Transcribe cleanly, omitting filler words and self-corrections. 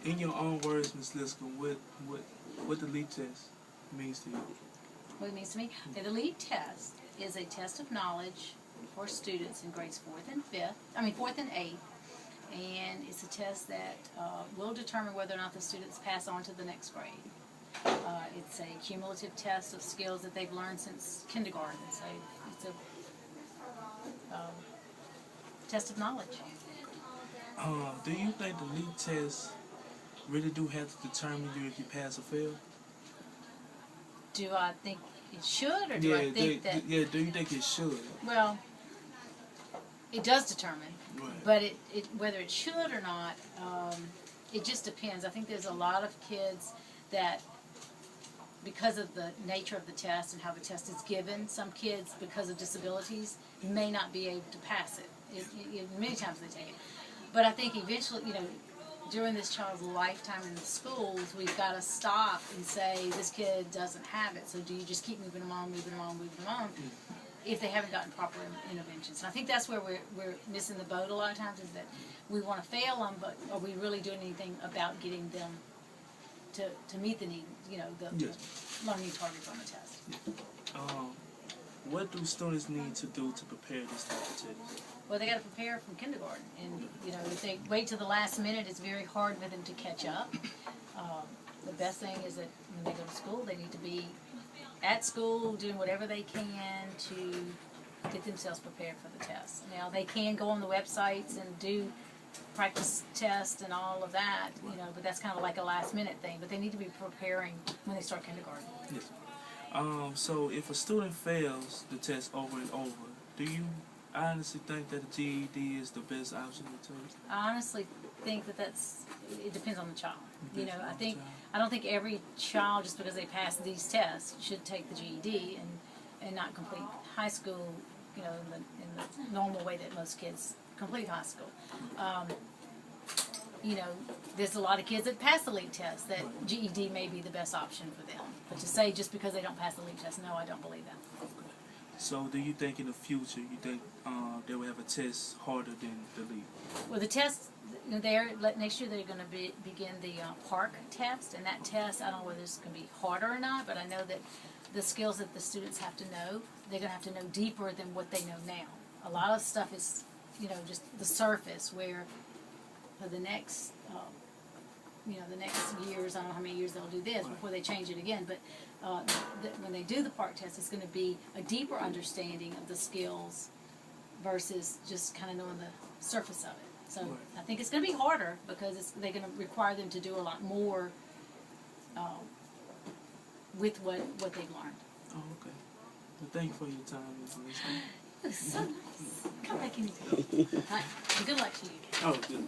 In your own words, Ms. Liscombe, what the LEAP test means to you? What it means to me? Okay, the LEAP test is a test of knowledge for students in grades 4th and 8th, and it's a test that will determine whether or not the students pass on to the next grade. It's a cumulative test of skills that they've learned since kindergarten, so it's a test of knowledge. Do you think the LEAP test really do have to determine you if you pass or fail? Do I think it should, or do I think that... Yeah, do you think it should? Well, it does determine, Right. but whether it should or not, it just depends. I think there's a lot of kids that, because of the nature of the test and how the test is given, some kids, because of disabilities, may not be able to pass it. Many times they take it. But I think eventually, during this child's lifetime in the schools, we've got to stop and say, this kid doesn't have it, so do you just keep moving them on, if they haven't gotten proper interventions. And I think that's where we're missing the boat a lot of times, is that we want to fail them, but are we really doing anything about getting them to meet the need, the learning targets on the test? What do students need to do to prepare this type of test? Well, they got to prepare from kindergarten, and if they wait till the last minute, it's very hard for them to catch up. The best thing is that when they go to school, they need to be at school doing whatever they can to get themselves prepared for the test. Now, they can go on the websites and do practice tests and all of that, but that's kind of like a last minute thing. But they need to be preparing when they start kindergarten. Yes. So if a student fails the test over and over, do you honestly think that the GED is the best option to take? I honestly think that it depends on the child. I don't think every child, just because they pass these tests, should take the GED and not complete high school, in the normal way that most kids complete high school. There's a lot of kids that pass the LEAP test that GED may be the best option for them. But to say just because they don't pass the LEAP test, no, I don't believe that. Okay. So do you think in the future, they will have a test harder than the LEAP? Well, the test, next year they're going to begin the PARC test, and that test, I don't know whether it's going to be harder or not, but I know that the skills that the students have to know, they're going to have to know deeper than what they know now. A lot of stuff is, just the surface, where for the next, the next years, I don't know how many years they'll do this before they change it again, but when they do the PARC test, it's going to be a deeper understanding of the skills versus just kind of knowing the surface of it. So I think it's going to be harder because they're going to require them to do a lot more with what they've learned. Oh, okay. Well, thank you for your time, Ms. Liscombe. It was so nice. Come back anytime. All right. Good luck to you. Oh, good.